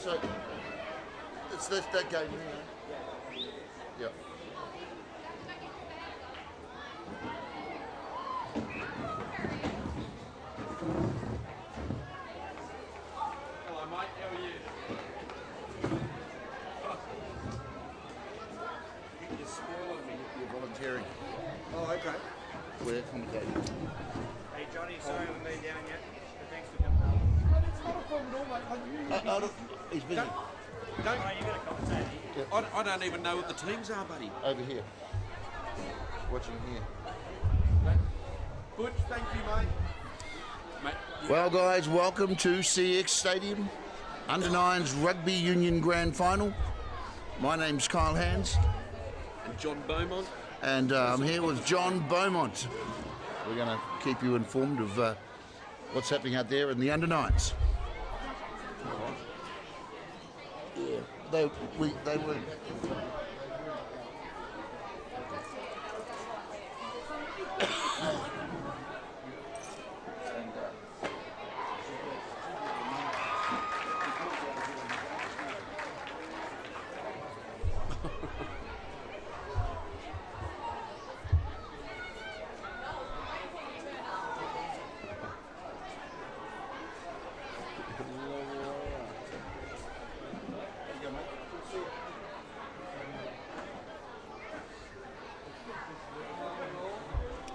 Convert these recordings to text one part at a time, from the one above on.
So it's that game there. Yeah. Hello, mate. How are you? You're spoiling me. You're volunteering. Oh, okay. We're commentating. Hey Johnny, sorry I haven't been down yet, but thanks for coming. It's not a problem at all, mate. He's busy. Oh, you got a commentator here. I don't even know what the teams are, buddy. Over here. Watching here. Butch, thank you, mate. Well, guys, welcome to CX Stadium, Under-9s Rugby Union Grand Final. My name's Kyle Hands. And John Beaumont. And I'm here with John Beaumont. We're going to keep you informed of what's happening out there in the Under-9s. Yeah, they were.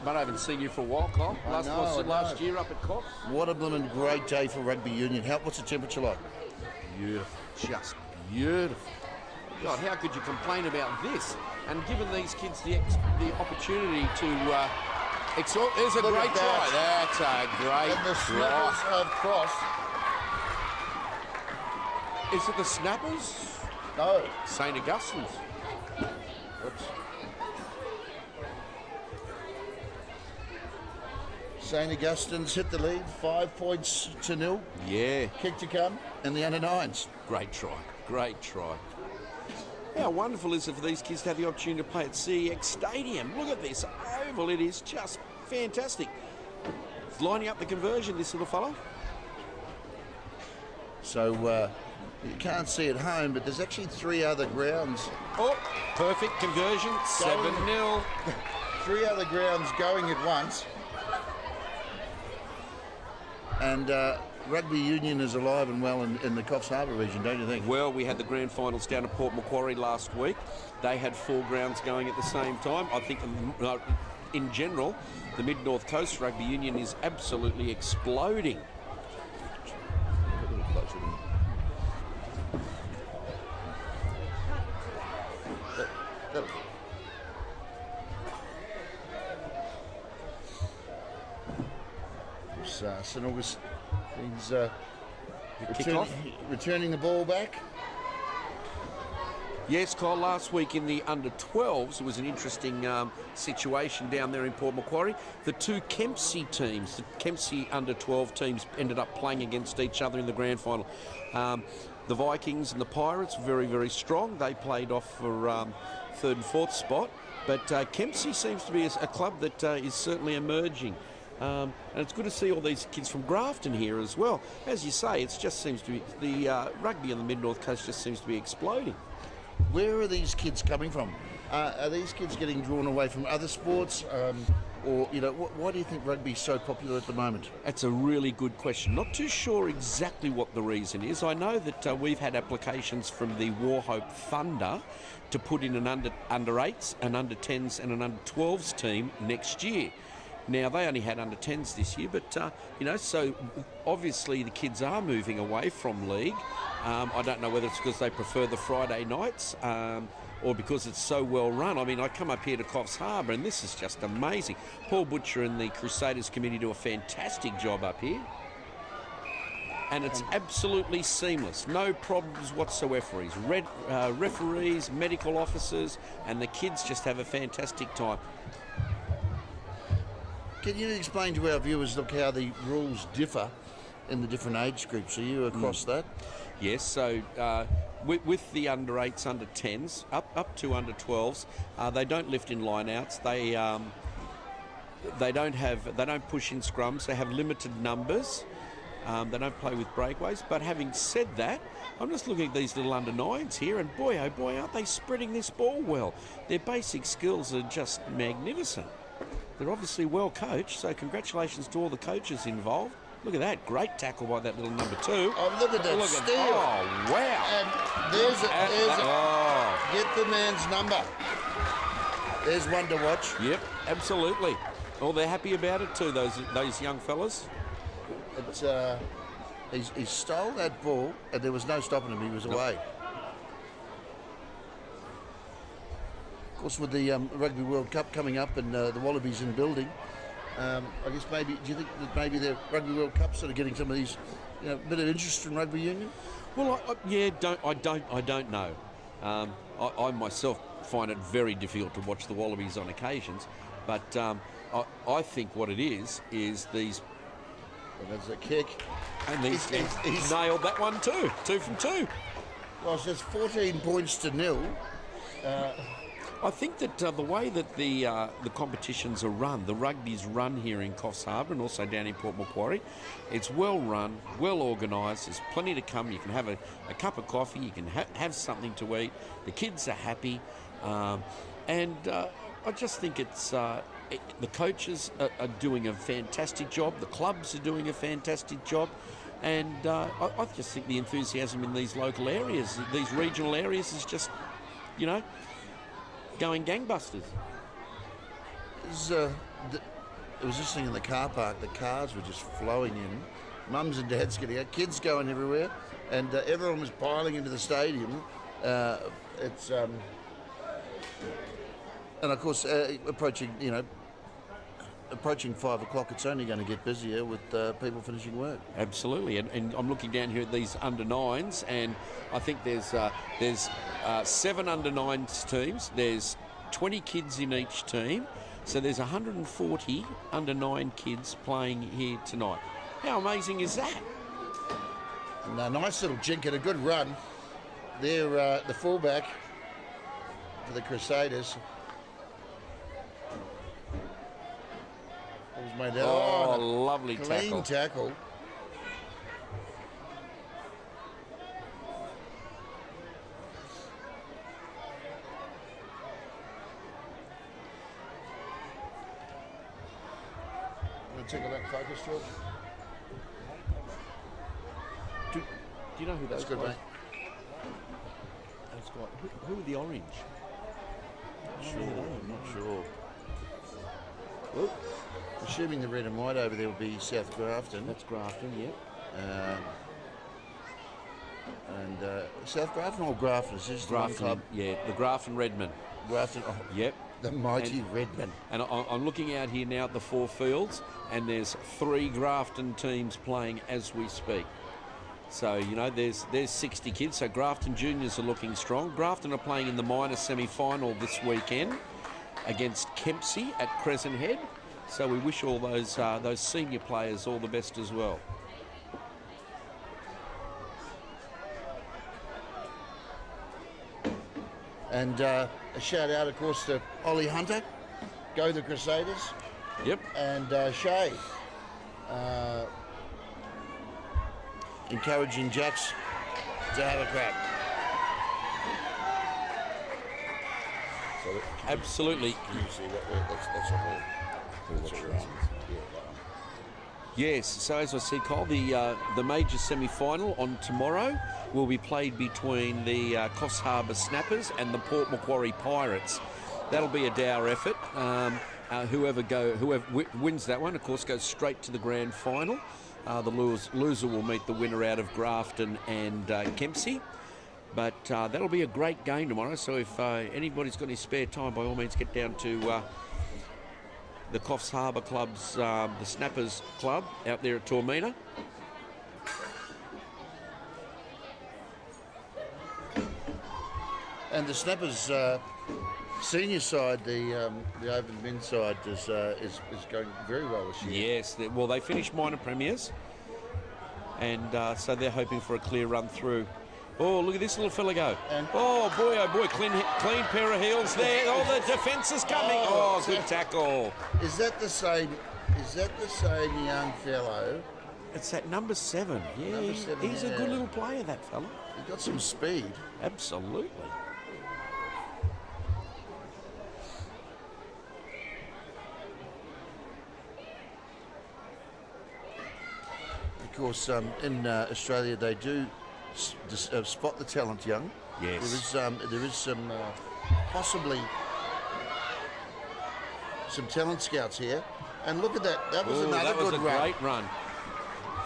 But I haven't seen you for a while, Kyle. Last year up at Cox. What a blooming great day for rugby union. What's the temperature like? Beautiful. Just beautiful. God, how could you complain about this? And given these kids the opportunity to... there's a Look great at try. that. That's a great And the try. snappers have crossed. Is it the Snappers? No. St. Augustine's. Whoops. St. Augustine's hit the lead, 5 points to 0. Yeah. Kick to come in the Under-9s. Great try. Great try. How wonderful is it for these kids to have the opportunity to play at CEX Stadium? Look at this oval. It is just fantastic. It's lining up the conversion, this little fellow. So you can't see at home, but there's actually 3 other grounds. Oh, perfect conversion. 7-0. 3 other grounds going at once. And rugby union is alive and well in the Coffs Harbour region, don't you think? Well, we had the grand finals down at Port Macquarie last week. They had 4 grounds going at the same time. I think in general, the Mid-North Coast Rugby Union is absolutely exploding. St. Augustine's Kick-off. returning the ball back. Yes, Kyle, last week in the under-12s, it was an interesting situation down there in Port Macquarie. The 2 Kempsey teams, the Kempsey under-12 teams, ended up playing against each other in the grand final. The Vikings and the Pirates, very, very strong. They played off for 3rd and 4th spot. But Kempsey seems to be a club that is certainly emerging. And it's good to see all these kids from Grafton here as well. As you say, it just seems to be, the rugby on the Mid-North Coast just seems to be exploding. Where are these kids coming from? Are these kids getting drawn away from other sports? Or, why do you think rugby's so popular at the moment? That's a really good question. Not too sure exactly what the reason is. I know that we've had applications from the Warhope Thunder to put in an under-8s, an under-10s and an under-12s team next year. Now, they only had under-10s this year, but, so obviously the kids are moving away from league. I don't know whether it's because they prefer the Friday nights or because it's so well run. I mean, I come up here to Coffs Harbour and this is just amazing. Paul Butcher and the Crusaders committee do a fantastic job up here. And it's absolutely seamless. No problems whatsoever. Referees, medical officers, and the kids just have a fantastic time. Can you explain to our viewers, look, how the rules differ in the different age groups? Are you across that? Yes, so with the under-8s, under-10s, up to under-12s, they don't lift in line-outs. They don't push in scrums. They have limited numbers. They don't play with breakaways. But having said that, I'm just looking at these little under-9s here, and boy, oh boy, aren't they spreading this ball well. Their basic skills are just magnificent. They're obviously well coached, so congratulations to all the coaches involved. Look at that, great tackle by that little number 2. Oh, look at that steal. Oh, wow. And there's get the man's number. There's one to watch. Yep, absolutely. Oh, they're happy about it too, those young fellas. It's, he stole that ball, and there was no stopping him. He was away. Of course, with the Rugby World Cup coming up and the Wallabies in building, I guess maybe, do you think that maybe the Rugby World Cup sort of getting some of these, bit of interest in rugby union? Well, I don't know. I myself find it very difficult to watch the Wallabies on occasions, but I think what it is these. Well, that's a kick. And he's nailed that one too. 2 from 2. Well, so it's 14 points to 0. I think that the way that the competitions are run, the rugby's run here in Coffs Harbour and also down in Port Macquarie, it's well run, well organised. There's plenty to come. You can have a cup of coffee. You can have something to eat. The kids are happy, and I just think it's the coaches are doing a fantastic job. The clubs are doing a fantastic job. And I just think the enthusiasm in these local areas, these regional areas, is just, going gangbusters. It was this thing in the car park. The cars were just flowing in. Mums and dads getting out, kids going everywhere, and everyone was piling into the stadium. And of course, approaching 5 o'clock, it's only going to get busier with people finishing work. Absolutely, and I'm looking down here at these under-9s, and I think there's 7 under-9s teams. There's 20 kids in each team, so there's 140 under-9 kids playing here tonight. How amazing is that? And a nice little jink and a good run. They're the fullback for the Crusaders. Made out. Oh, lovely clean tackle. Want to take a look focus, George? Do you know who that's good, guys? mate? Those guys. Who are the orange? Not sure. Well, assuming the red and white over there will be South Grafton. That's Grafton, yeah. And South Grafton or Grafton? Is this Grafton, the club? yeah, the Grafton Redmen. Grafton, yep. The mighty Redmen. And I'm looking out here now at the 4 fields, and there's 3 Grafton teams playing as we speak. So, there's 60 kids. So Grafton Juniors are looking strong. Grafton are playing in the minor semi-final this weekend against Kempsey at Crescent Head. So we wish all those senior players all the best as well. And a shout out, of course, to Ollie Hunter. Go the Crusaders. Yep. And Shay. Encouraging Jacks to have a crack. So absolutely. Can you see that's a whole. Yes, so as I said, Cole, the major semi-final on tomorrow will be played between the Coffs Harbour Snappers and the Port Macquarie Pirates. That'll be a dour effort. Whoever wins that one, of course, goes straight to the grand final. The loser will meet the winner out of Grafton and Kempsey. But that'll be a great game tomorrow, so if anybody's got any spare time, by all means get down to the Coffs Harbour Club's, the Snappers Club out there at Tormina. And the Snappers senior side, the open men's side, is going very well this year. Yes, well, they finished minor premiers, and so they're hoping for a clear run through. Oh, look at this little fella go. And oh boy, clean pair of heels there. Oh, the defence is coming. Oh, good tackle. Is that the same young fellow It's that number 7. Yeah, Number 7, he's a yeah. good little player, that fella. He's got some speed. Absolutely. Of course, in Australia they do spot the talent young. Yes. There is some possibly some talent scouts here. And look at that. That was another that was good a run. great run.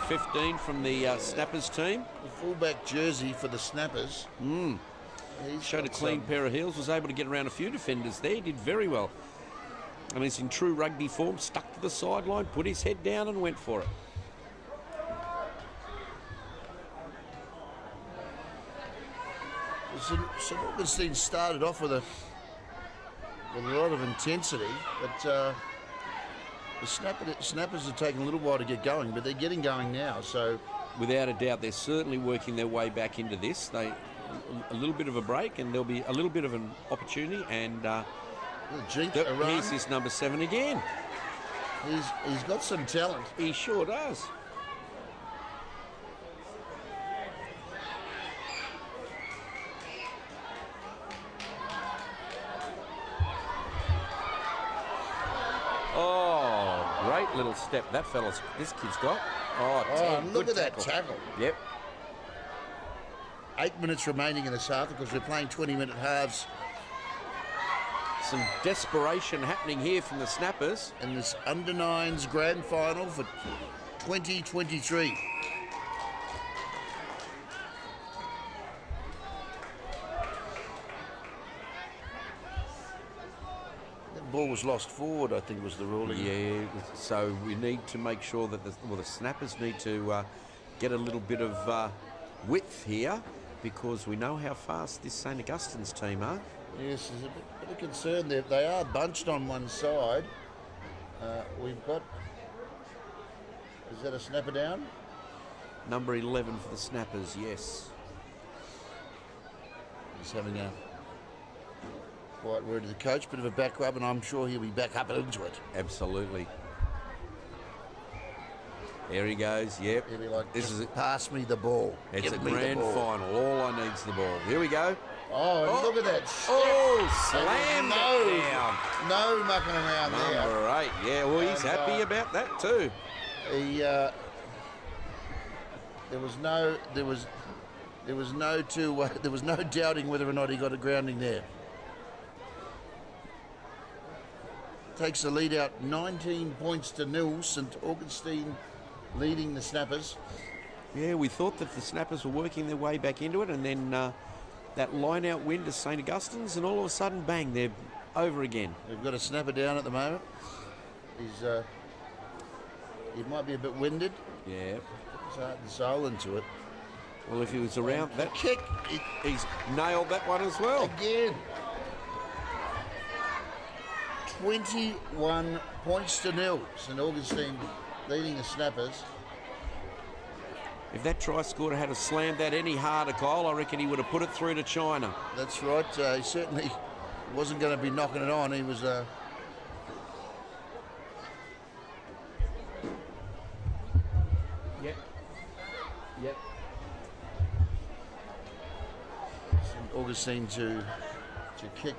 15 from the Snappers team. The fullback jersey for the Snappers. He's Showed a got clean some- pair of heels, was able to get around a few defenders there. He did very well. And he's in true rugby form, stuck to the sideline, put his head down and went for it. St Augustine started off with a lot of intensity, but the Snappers are taking a little while to get going, but they're getting going now. So Without a doubt, they're certainly working their way back into this. A little bit of a break, and there'll be a little bit of an opportunity. And here's this number 7 again. He's got some talent. He sure does. Oh, great little step this kid's got. Oh, Oh, look good at that tackle. Yep. 8 minutes remaining in this half because we're playing 20-minute halves Some desperation happening here from the Snappers. in this under-9s grand final for 2023. That ball was lost forward, I think was the ruling. Yeah, so we need to make sure that the Snappers need to get a little bit of width here, because we know how fast this St Augustine's team are. Yes, there's a bit of concern there. They are bunched on one side. We've got... Is that a snapper down? Number 11 for the Snappers, yes. He's having a quiet word to the coach, bit of a back rub, and I'm sure he'll be back up into it. Absolutely. There he goes, yep. He'll be like, This is pass me the ball. It's Give a me the grand ball." final. All I need is the ball. Here we go. Oh, and look at that step. Oh, slammed no, it down. No mucking around there. Number 8. Yeah, well, he's And, happy about that too. He, there was no doubting whether or not he got a grounding there. Takes the lead out 19 points to 0. St Augustine leading the Snappers. Yeah, we thought that the Snappers were working their way back into it, and then that line-out win to St Augustine's, and all of a sudden, bang, they're over again. We've got a snapper down at the moment. He might be a bit winded. Yeah. He's heart and soul into it. Well, if he was around that Kick he's nailed that one as well. again. 21 points to 0. St Augustine leading the Snappers. If that try scorer had slammed that any harder, Kyle, I reckon he would have put it through to China. That's right. He certainly wasn't going to be knocking it on. He was. Yep. Yep. St Augustine to kick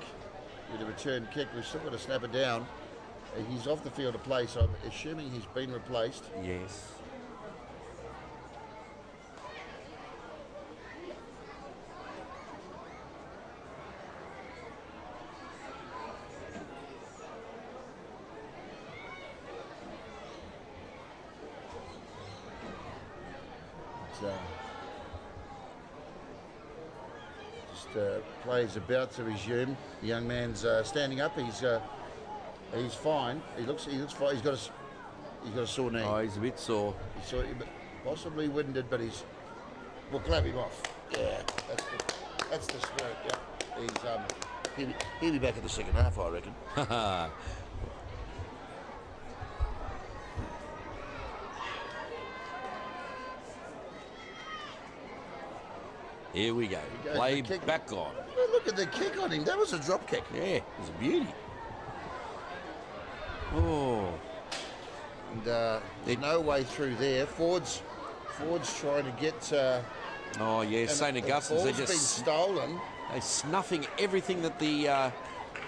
with a return kick. We've still got to snap it down. He's off the field of play, so I'm assuming he's been replaced. Yes. Play's about to resume. The young man's standing up. He's fine. He looks fine. He's got a sore knee. Oh, he's a bit sore. He's possibly winded, but we'll clap him off. Yeah, that's the spirit. Yeah, he'll be back in the second half, I reckon. Here we go. goes Play the kick. back on. Oh, look at the kick on him. That was a drop kick. Yeah, it was a beauty. Oh. and there's no way through there. Ford's trying to get. Oh yeah, St Augustine's. They're Been just stolen. they're snuffing everything that the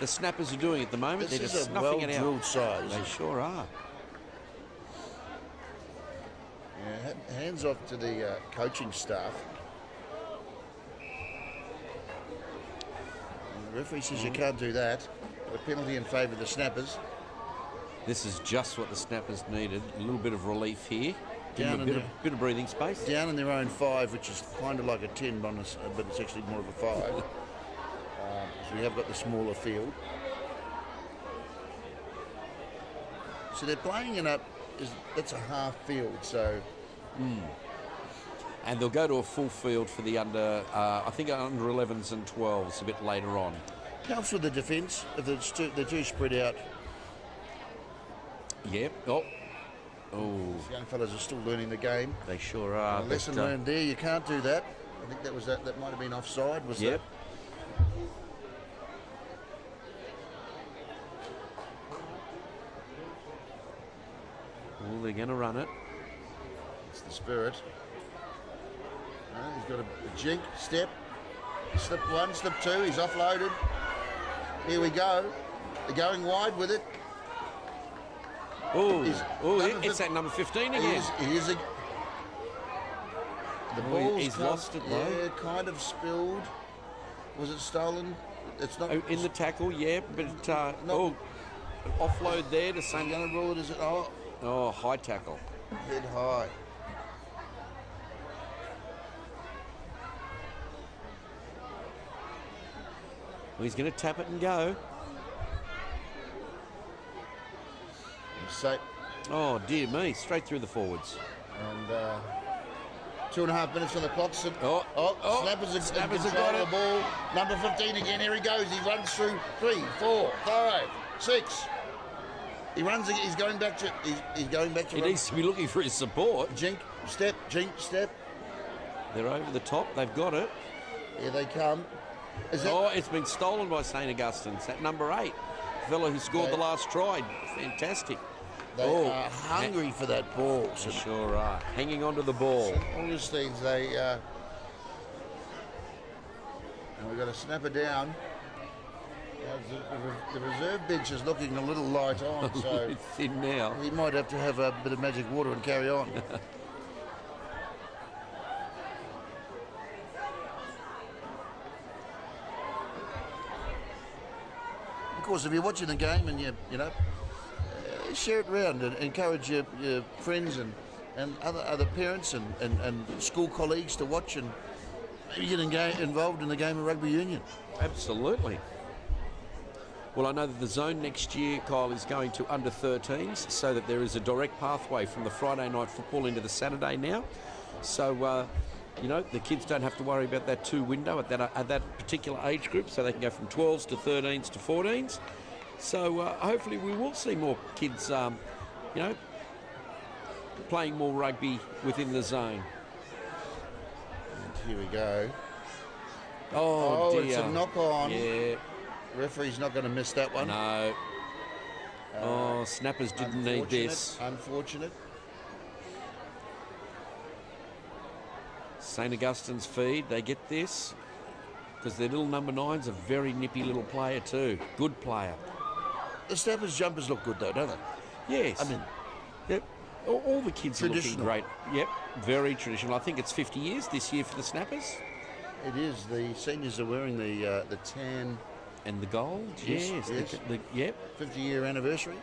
snappers are doing at the moment. This They're is just a snuffing it out. well-drilled side. They sure are. Yeah, hands off to the coaching staff. And the referee says you can't do that. A penalty in favour of the snappers. This is just what the snappers needed. A little bit of relief here. Give Down them a bit of breathing space. Down in their own 5, which is kind of like a 10, but it's actually more of a 5. So we have got the smaller field. So they're playing that's a half field, so... And they'll go to a full field for the under 11s and 12s a bit later on. Helps with the defence if they're too spread out. Yep. Oh. These young fellas are still learning the game. They sure are. A lesson learned there. You can't do that. I think that might have been offside. Was Yep. Well, they're going to run it. It's the spirit. He's got a jink, step, slip 1, slip 2, he's offloaded. Here we go. They're going wide with it. Oh, it's that number 15 again. The ball's he's lost it though. Yeah, kind of spilled. Was it stolen? It's not. In the tackle, yeah, but offload there to St. Going to rule it as it. Oh, high tackle. Head high. Well, he's going to tap it and go. So, oh, dear me, straight through the forwards. And 2.5 minutes on the clock. Snappers have got the ball. Number 15 again. Here he goes. He runs through 3, 4, 5, 6. He runs. He's going back to. He's going back to. He needs to be looking for his support. Jink, step. They're over the top. They've got it. Here they come. It's been stolen by St Augustine's. That number 8, the fellow who scored the last try. Fantastic. They are hungry for that ball. They sure are. Hanging on to the ball. St Augustine's, and we've got to snap it down. The reserve bench is looking a little light on, so it's thin now. He might have to have a bit of magic water and carry on. Of course, if you're watching the game and you share it around and encourage your friends and other parents and school colleagues to watch and maybe get involved in the game of rugby union. Absolutely. Well, I know that the zone next year, Kyle, is going to under 13s so that there is a direct pathway from the Friday night football into the Saturday now. So, the kids don't have to worry about that 2 window at that particular age group, so they can go from 12s to 13s to 14s. So hopefully we will see more kids, playing more rugby within the zone. And here we go. Oh dear. It's a knock on. Yeah. Referee's not going to miss that one. No. Snappers didn't need this. Unfortunate. St Augustine's feed, they get this because their little number 9's a very nippy little player too. Good player. The Snappers jumpers look good though, don't they? Yes. I mean, yep. All the kids are looking great. Yep, very traditional. I think it's 50 years this year for the Snappers. It is. The seniors are wearing the tan and the gold. Yes. Yep. 50-year anniversary.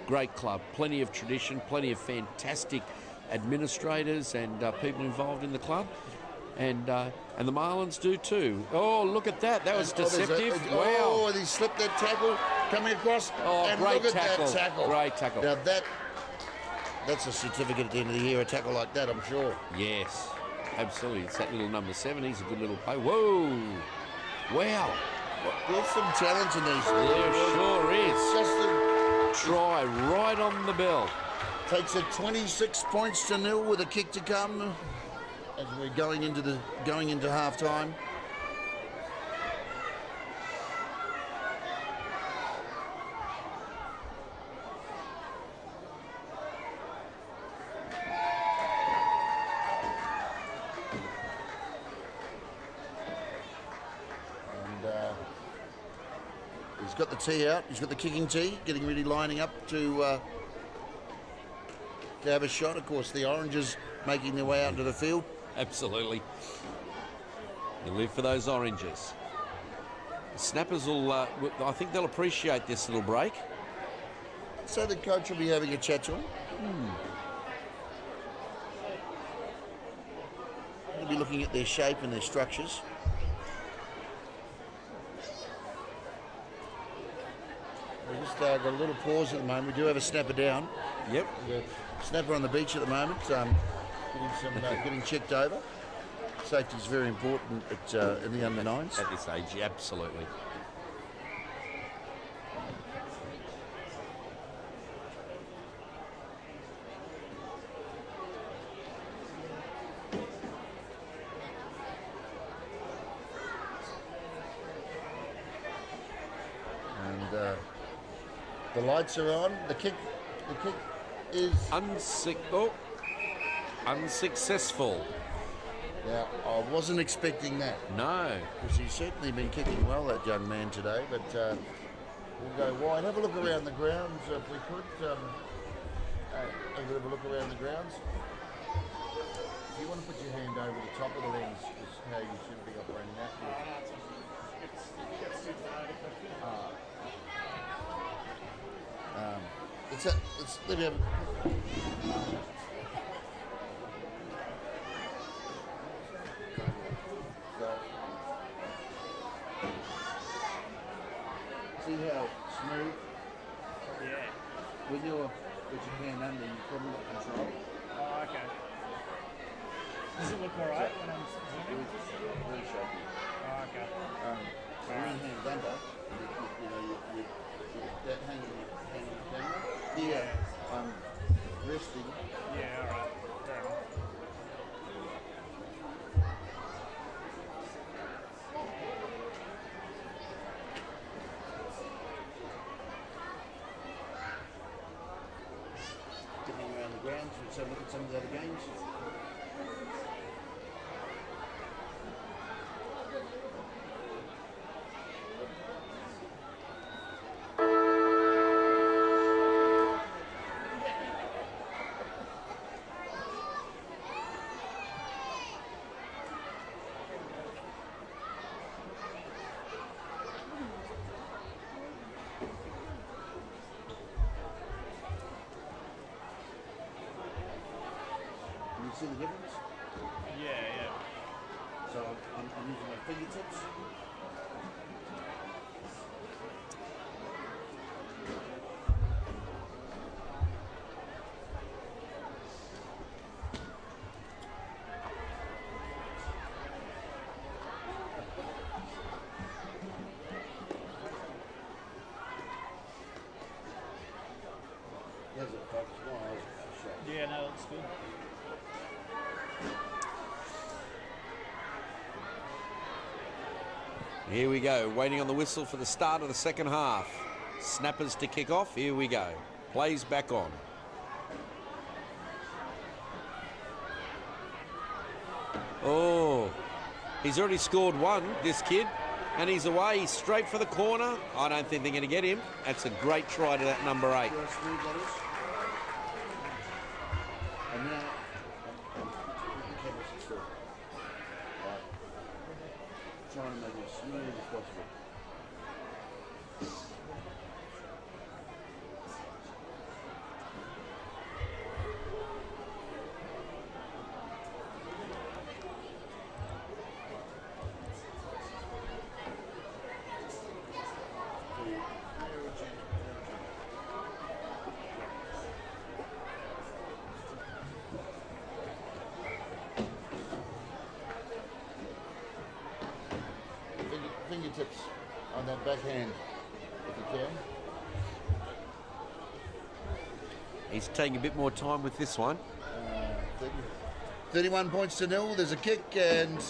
Great club. Plenty of tradition. Plenty of fantastic administrators and people involved in the club. And the Marlins do too. Oh, look at that. That was deceptive. Wow. Oh, he slipped that tackle coming across. Oh, and great look tackle. At that tackle. Great tackle. Now that's a certificate at the end of the year, a tackle like that, I'm sure. Yes, absolutely. It's that little number 7. He's a good little play. Whoa. Wow. There's some talent in these. There sure is. Just a try right on the bell. Takes it 26 points to 0 with a kick to come as we're going into half time. He's got the tee out. He's got the kicking tee, getting ready, lining up to have a shot. Of course, the Oranges making their way out into the field. Absolutely. You live for those Oranges. The Snappers will, I think they'll appreciate this little break. So the coach will be having a chat to him. He'll be looking at their shape and their structures. We just got a little pause at the moment. We do have a snapper down. Yep. Snapper on the beach at the moment, getting checked over. Safety is very important in the under-9s. At this age, absolutely. And the lights are on. The kick is unsuccessful. Now, I wasn't expecting that. No. Because he's certainly been kicking well, that young man, today. But we'll go wide. Have a look around the grounds if we could. Have a look around the grounds. If you want to put your hand over the top of the lens, is how you should be operating that. Let me have see how smooth? Yeah. When you're with your hand under, you probably got control. Oh, okay. Does it look alright when I'm zooming? Very sharp. Oh, okay. When your hand's under, you that hanging the camera. Here, resting. Yeah, alright. Fair enough. Getting around the grounds, let's have a look at some of the other games. See the difference? Yeah. So I'm using my fingertips. There's a focus. Yeah, no, that's good. Here we go, waiting on the whistle for the start of the second half. Snappers to kick off, here we go. Plays back on. Oh, he's already scored one, this kid, and he's away straight for the corner. I don't think they're going to get him. That's a great try to that number 8. And now, trying to make it as smooth as possible. Fingertips on that backhand, if you can. He's taking a bit more time with this one. 31 points to 0. There's a kick and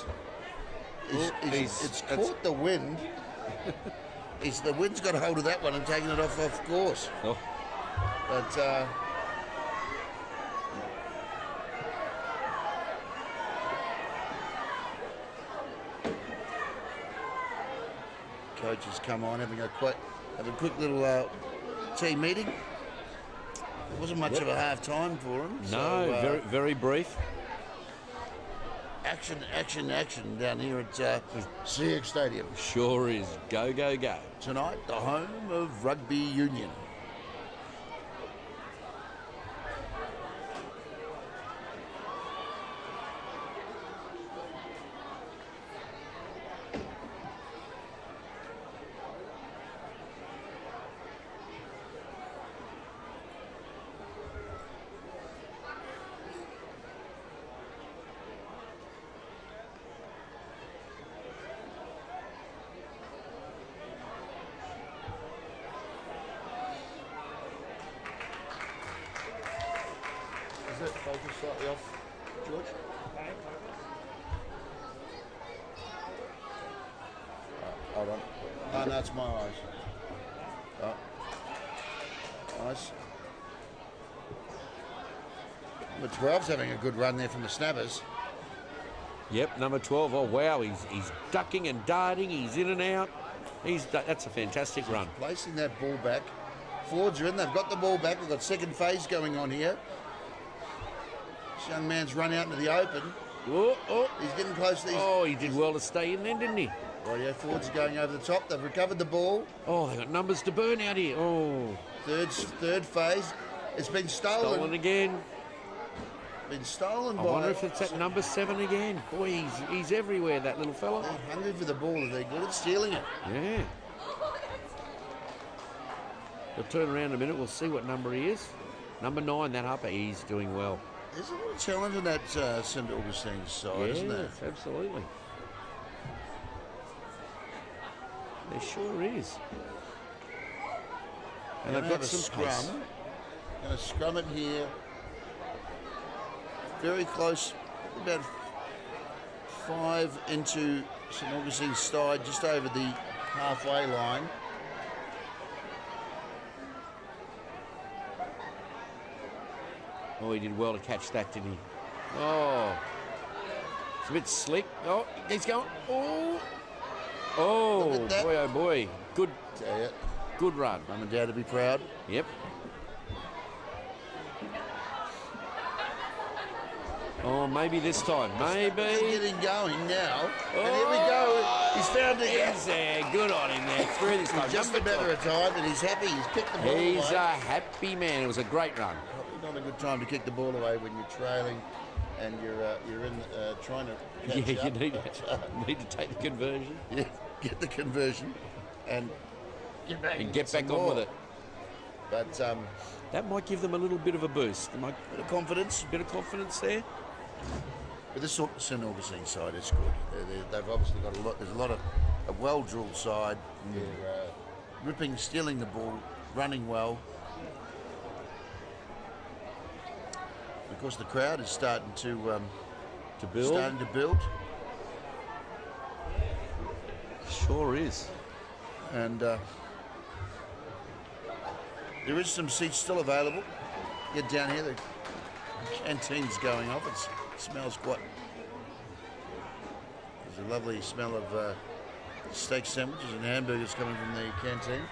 it's caught the wind. The wind's got hold of that one and taken it off course. Oh. But coach has come on, having a quick have a quick little team meeting. There wasn't much of a half time for them. No, so, very, very brief. Action down here at CX Stadium. Sure is. Go, go, go. Tonight, the home of Rugby Union. Is that focus slightly off, George? Hold on. Oh, no, it's my eyes. Oh. Nice. Number 12's having a good run there from the snappers. Yep, number 12. Oh, wow. He's ducking and darting. He's in and out. That's a fantastic run. Placing that ball back. Forwards are in. They've got the ball back. We've got second phase going on here. This young man's run out into the open. Oh. He's getting close to these. Oh, he did well to stay in then, didn't he? Rightio, forwards are going over the top. They've recovered the ball. Oh, they got numbers to burn out here. Oh. Third phase. It's been stolen. Stolen again. Been stolen I by... wonder if it's at number 7 again. Boy, he's everywhere, that little fella. They're hungry for the ball. They're good at stealing it. Yeah. We'll turn around in a minute. We'll see what number he is. Number 9, that upper. He's doing well. There's a lot of talent in that St. Augustine's side, isn't there? Yes, absolutely. There sure is. And they've got some scrum. pace. Going to scrum it here. Very close, about 5 into St. Augustine's side, just over the halfway line. Oh, he did well to catch that, didn't he? Oh. It's a bit slick. Oh, he's going. Oh. Oh, Look at that. boy, oh, boy. Good, Tell you, good run. Mum and Dad to be proud. Yep. Oh, maybe this time. They're Maybe. getting going now. And here we go. He's found it again. He's there. Good on him there. Through this time. Just a matter of time, and he's happy. He's kicked the ball He's away. a happy man. It was a great run. Probably not a good time to kick the ball away when you're trailing and you're in trying to catch Yeah, you up. need to take the conversion Yeah, get the conversion and get back and get back on with it. But That might give them a little bit of a boost. They might bit of confidence. bit of confidence there. But this St. Augustine side is good. They've obviously got a lot. There's a lot of a well-drilled side. They're ripping, stealing the ball, running well. Of course, the crowd is starting to build. Sure is. And there is some seats still available. Get down here, the canteen's going off. It smells quite... There's a lovely smell of steak sandwiches and hamburgers coming from the canteen.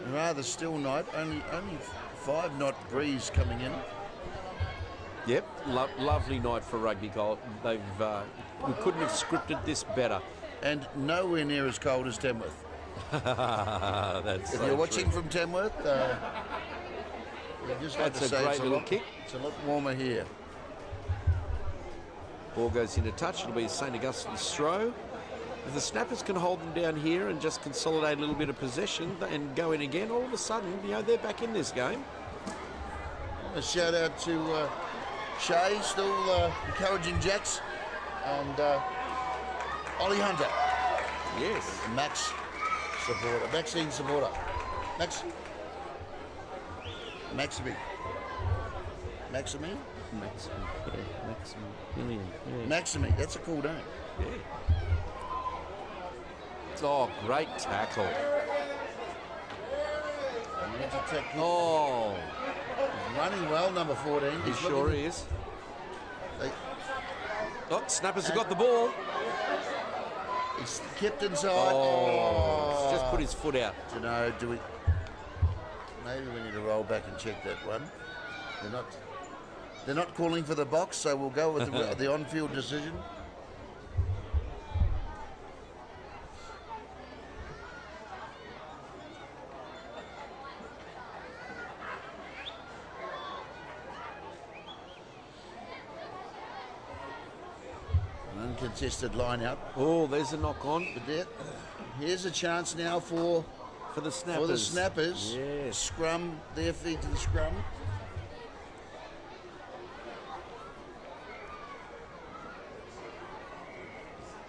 A rather still night, only 5-knot breeze coming in. Yep, lovely night for rugby goal. They've we couldn't have scripted this better. And nowhere near as cold as Tamworth. That's If so you're watching true. from Tamworth, just like That's to a say great it's little kick. It's a lot warmer here. Ball goes into touch. It'll be St. Augustine's throw. If the snappers can hold them down here and just consolidate a little bit of possession and go in again, all of a sudden, they're back in this game. A shout out to Shay, still encouraging Jacks, and Ollie Hunter, Yes. Max supporter, Maxine supporter, Maximi. Maximilian. Yeah. Maximi, that's a cool name. Yeah. Oh, great tackle. Oh, He's running well, number 14. he He's sure looking- is. They- Oh, snappers have got the ball. It's kept inside. Oh, he's just put his foot out. You know, do we? Maybe we need to roll back and check that one. They're not calling for the box, so we'll go with the on-field decision. Uncontested line out. Oh, there's a knock on. But here's a chance now for the snappers. For the snappers. Yes. Scrum, their feet to the scrum.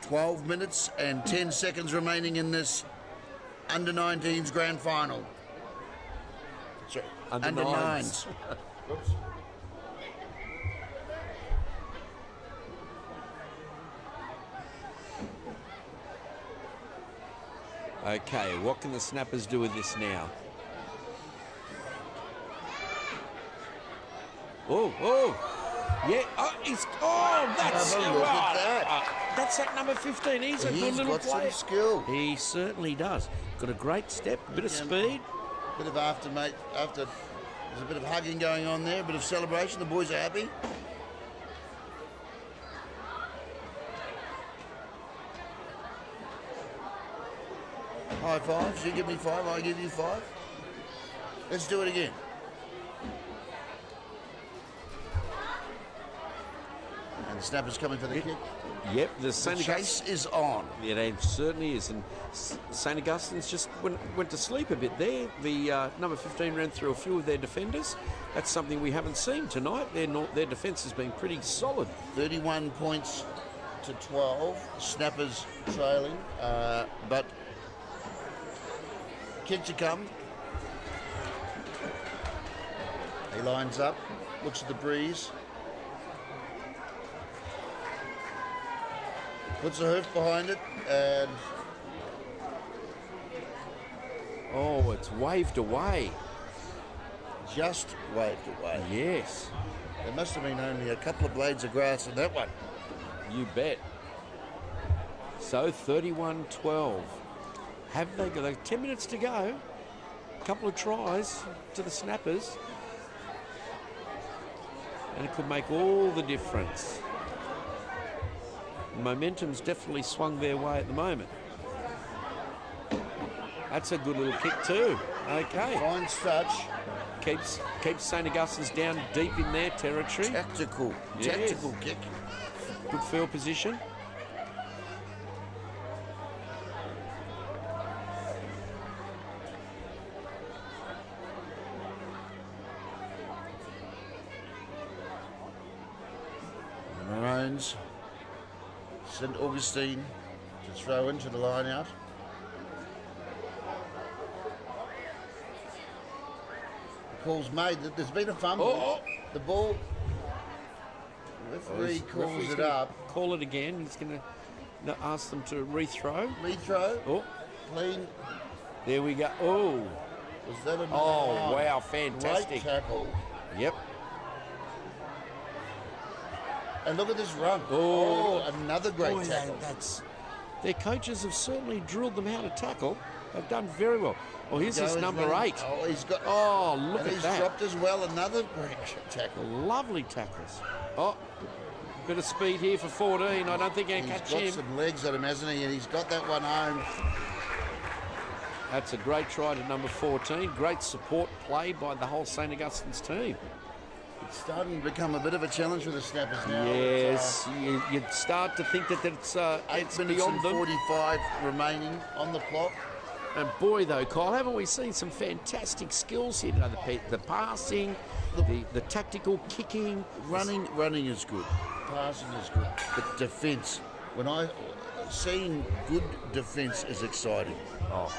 "12 minutes and 10 seconds remaining in this under-19s grand final." Sorry, under-9s. Whoops. Okay, what can the snappers do with this now? Oh, yeah. That's Have a look at that. That's that number 15. He's a good little got player. some skill. He certainly does. Got a great step, a bit of speed. Bit of there's a bit of hugging going on there, a bit of celebration. The boys are happy. High fives. You give me 5, I give you 5. Let's do it again. And the snapper's coming for the kick. Yep, the chase is on. Yeah, it certainly is. And St. Augustine's just went to sleep a bit there. The number 15 ran through a few of their defenders. That's something we haven't seen tonight. Their defence has been pretty solid. 31 points to 12. Snappers trailing, but kick to come. He lines up, looks at the breeze. Puts a hoof behind it, and oh, it's waved away. Just waved away. Yes. There must have been only a couple of blades of grass in that one. You bet. So 31-12. Have they got 10 minutes to go? A couple of tries to the snappers. And it could make all the difference. Momentum's definitely swung their way at the moment. That's a good little kick too. Okay. Fine touch. Keeps St. Augustine's down deep in their territory. Tactical kick. Good field position. Maroons. St. Augustine to throw into the line out. The call's made. There's been a fumble. The ball. Referee calls it up. Call it again. He's going to ask them to rethrow. Oh, clean. There we go. Oh, was that a wow, fantastic. Great tackle. Yep. And look at this run. Oh, another great tackle. Their coaches have certainly drilled them how to tackle. They've done very well. Oh, here's his number 8. Oh, he's got. Oh, look at he's that. He's dropped as well. Another great tackle. Lovely tackles. Oh, bit of speed here for 14. I don't think he can catch him. He's got some legs on him, hasn't he? And he's got that one home. That's a great try to number 14. Great support play by the whole St. Augustine's team. It's starting to become a bit of a challenge for the snappers now. Yes, you'd start to think that it's 8 minutes beyond and them. 45 remaining on the clock. And boy, though, Kyle, haven't we seen some fantastic skills here today? The passing, the tactical kicking. Running is good. Passing is good. But defence, when seeing good defence is exciting. Oh,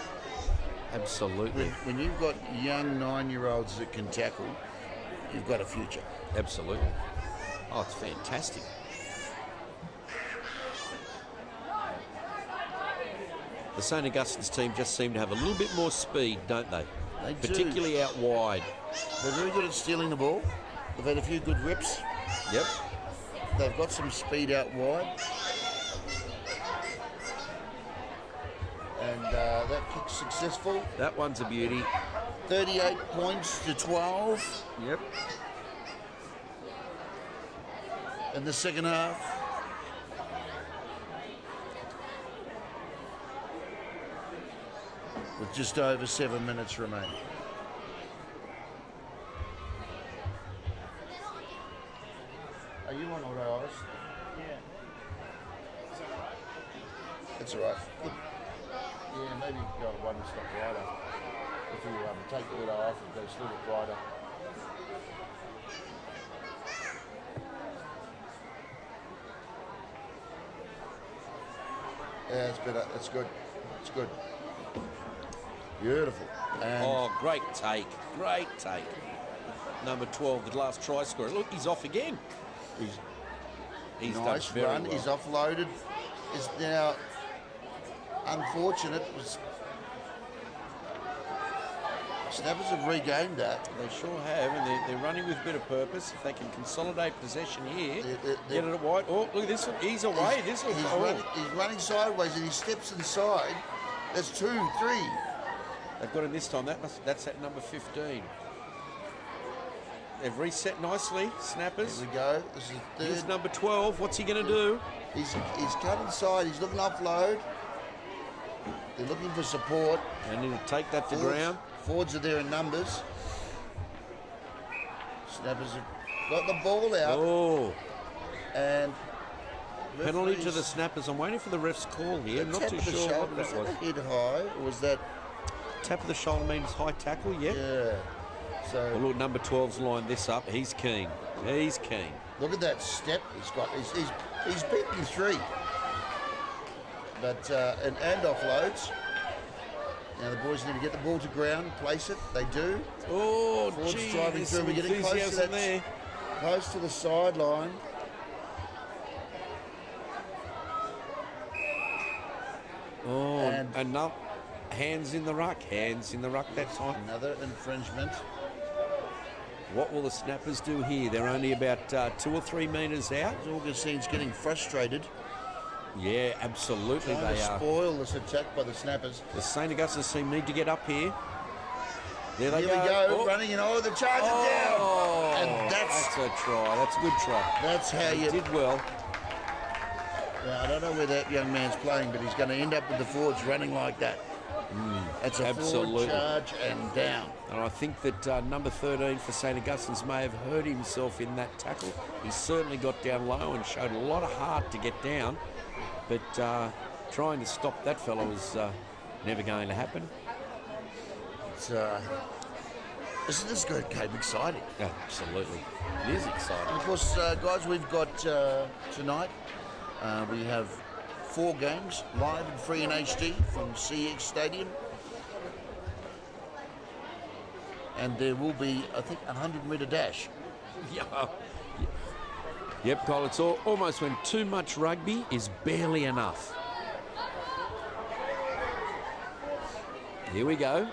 absolutely. When you've got young 9-year-olds that can tackle, you've got a future. Absolutely. Oh, it's fantastic. The St. Augustine's team just seem to have a little bit more speed, don't they? They do. Particularly out wide. They're very good at stealing the ball. They've had a few good rips. Yep. They've got some speed out wide. And that kick's successful. That one's a beauty. 38 points to 12 Yep. in the second half. With just over 7 minutes remaining. Are you on auto ice? Yeah. That's all right. Yeah, maybe you can go one stop wider. If you take the auto off, it goes a little bit wider. Yeah, it's better. That's good. It's good. Beautiful. And Oh, great take. Great take. Number 12, the last try scorer. Look, he's off again. He's nice done very run. well. He's offloaded. Is now unfortunate. Snappers have regained that. They sure have, and they're running with a bit of purpose. If they can consolidate possession here, get it at wide. Oh, look at this one. He's away. This one. He's running sideways and he steps inside. That's 2, 3. They've got him this time. That's at number 15. They've reset nicely. Snappers. Here we go. This is Here's third. number 12. What's he going to do? He's cut inside. He's looking offload. They're looking for support. They need to take that to ground. Forwards are there in numbers. Snappers have got the ball out. Oh, And penalty to referees- the Snappers. I'm waiting for the ref's call here. I'm not tap too of the sure shoulder, what that was. a hit high, or was that? Tap of the shoulder means high tackle, yep. Yeah. So Well, look, number 12's lined this up. He's keen. He's keen. look at that step he's got. He's beaten 3. But and offloads. Now the boys need to get the ball to ground, place it. They do. Oh, Forwards gee, driving there's through. some We're getting close to enthusiasm that. there. Close to the sideline. Oh, And- and no, hands in the ruck. Hands in the ruck that time. Another infringement. What will the Snappers do here? They're only about 2 or 3 metres out. Augustine's getting frustrated. Yeah, absolutely Trying they to are. spoil this attack by the Snappers. The St Augustus team need to get up here. There they Here go. we go, Oh. running and the charge Oh, it down. And that's a try. That's a good try. that's how He you. did well. Now, I don't know where that young man's playing, but he's going to end up with the forwards running like that. That's a absolutely. forward charge and down. And I think that number 13 for St Augustine's may have hurt himself in that tackle. He certainly got down low and showed a lot of heart to get down. But trying to stop that fellow was never going to happen. It's, isn't this game exciting? Absolutely. It is And exciting. of course, guys, we've got tonight, we have 4 games live and free in HD from CX Stadium. And there will be, I think, a 100-metre dash. Yeah. Yep, Cole, it's almost when too much rugby is barely enough. Here we go.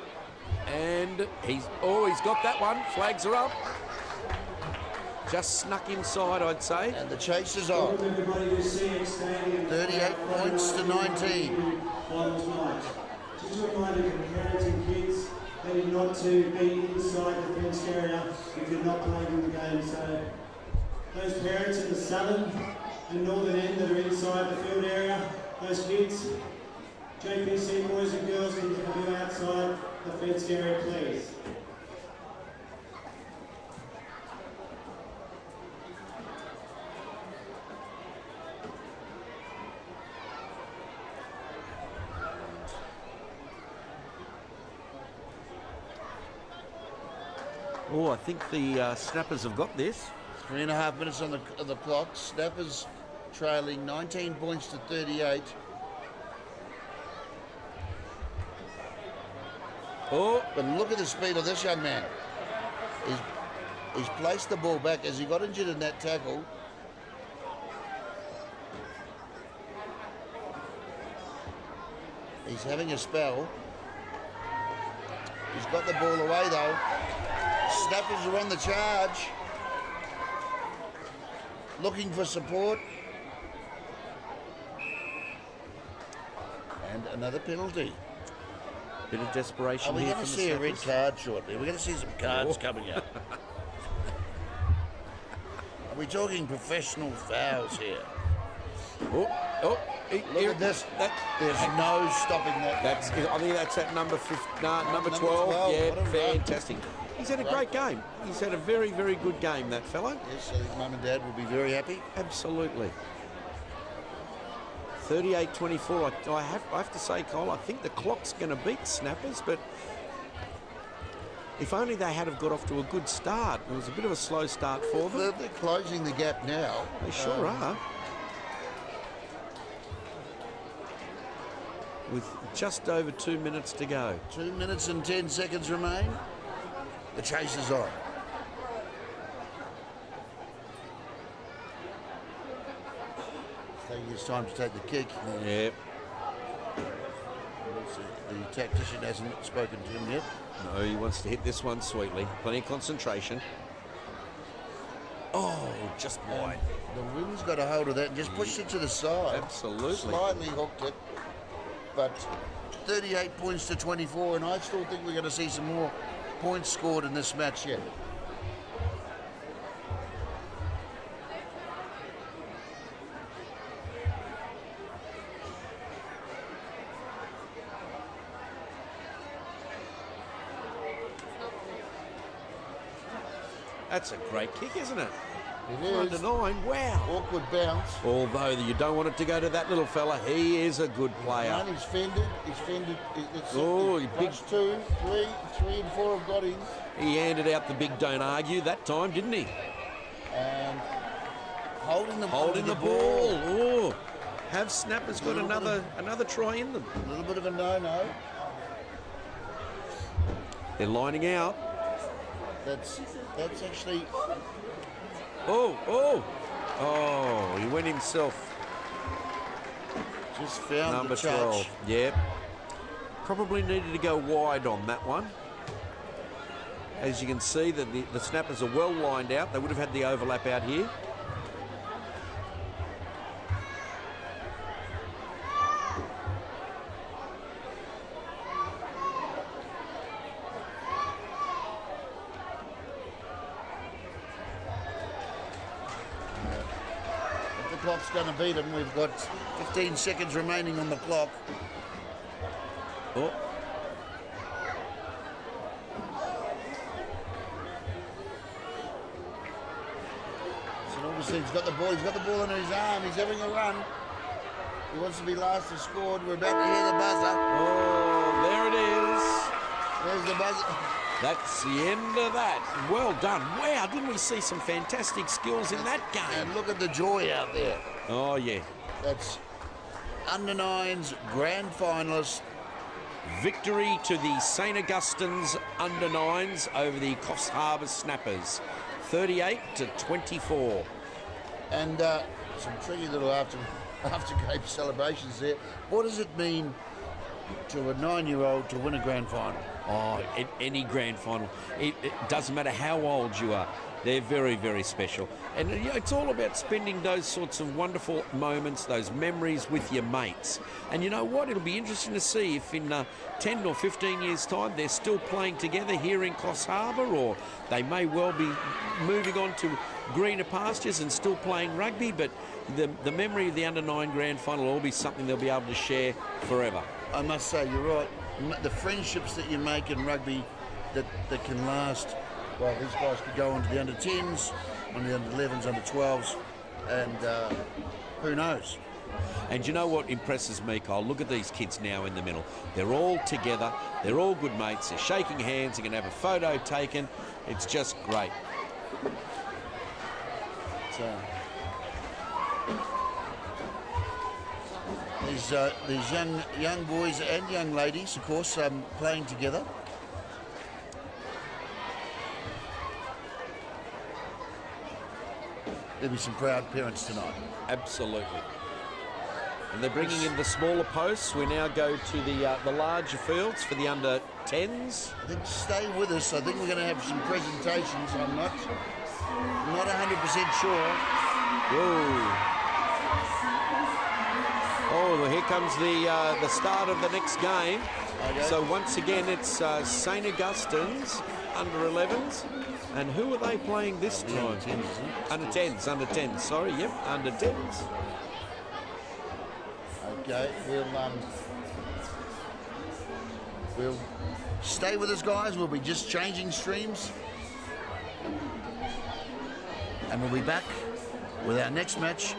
And he's got that one. Flags are up. Just snuck inside, I'd say. And the chase is on. 38 points to 19. Just a reminder to parents and kids that you're not to be inside the fenced area if you're not playing in the game. So those parents in the southern and northern end that are inside the field area, those kids, JPC boys and girls, can you go outside the fenced area, please? Oh, I think the Snappers have got this. 3.5 minutes on the clock. Snappers trailing 19 points to 38. Oh, But look at the speed of this young man. He's placed the ball back as he got injured in that tackle. He's having a spell. He's got the ball away though. Snappers are on the charge. Looking for support. And another penalty. Bit of desperation Are we here going to from the see a red Snappers. card shortly? We're going to see some cards coming out. Are we talking professional fouls here? Oh, Look at this. There's no stopping that. I think that's at number 12. Number 12. 12. Yeah, What a run. fantastic. He's had a great game. He's had a very, very good game, that fellow. Yes, I think Mum and Dad will be very happy. Absolutely. 38-24. I have to say, Cole, I think the clock's going to beat Snappers, but if only they had have got off to a good start. It was a bit of a slow start for them. They're closing the gap now. They sure are. With just over 2 minutes to go. 2 minutes and 10 seconds remain. The chase is on. It's taking his time to take the kick. Yep. The tactician hasn't spoken to him yet. No, he wants to hit this one sweetly. Plenty of concentration. Oh, just wide. The wind's got a hold of that and just pushed it to the side. Absolutely. Slightly hooked it. But 38 points to 24, and I still think we're going to see some more points scored in this match yet. That's a great kick, isn't it? It is. Under 9, wow. Awkward bounce. Although you don't want it to go to that little fella, he is a good player. And he's fended. It's Oh, big. big. 2, 3 and 4 have got him. He handed out the big don't argue that time, didn't he? And holding the ball. Oh, have Snappers got another try in them? A little bit of a no-no. They're lining out. That's actually. Oh, he went himself. Just found Number the touch. 12. Yep. Probably needed to go wide on that one. As you can see, the Snappers are well lined out. They would have had the overlap out here. The clock's going to beat him. We've got 15 seconds remaining on the clock. Oh. So obviously he's got the ball. He's got the ball in his arm. He's having a run. He wants to be last to scored. We're about to hear the buzzer. Oh, there it is. There's the buzzer. That's the end of that. Well done. Wow, didn't we see some fantastic skills in that game? And look at the joy out there. Oh, yeah. That's under 9s grand finalist. Victory to the St. Augustine's under 9s over the Coffs Harbour Snappers. 38-24. And some tricky little after game celebrations there. What does it mean to a 9-year-old to win a grand final? Oh, any grand final. It doesn't matter how old you are. They're very, very special. And you know, it's all about spending those sorts of wonderful moments, those memories with your mates. And you know what? It'll be interesting to see if in 10 or 15 years' time they're still playing together here in Coffs Harbour, or they may well be moving on to greener pastures and still playing rugby. But the memory of the under-9 grand final will all be something they'll be able to share forever. I must say, you're right. The friendships that you make in rugby that can last. Well, these guys could go on to the under-10s, on the under-11s, under-12s, and who knows? And you know what impresses me, Cole? Look at these kids now in the middle. They're all together. They're all good mates. They're shaking hands. They're going to have a photo taken. It's just great. So, these young boys and young ladies, of course, playing together. There'll be some proud parents tonight. Absolutely. And they're bringing in the smaller posts. We now go to the larger fields for the under 10s. I think stay with us. I think we're going to have some presentations. I'm not 100% sure. Whoa. Oh, here comes the start of the next game. Okay. So once again, it's St Augustine's under-11s. And who are they playing this time? Under-10s, under-10s. Sorry, yep, under-10s. Okay, we'll stay with us, guys. We'll be just changing streams. And we'll be back with our next match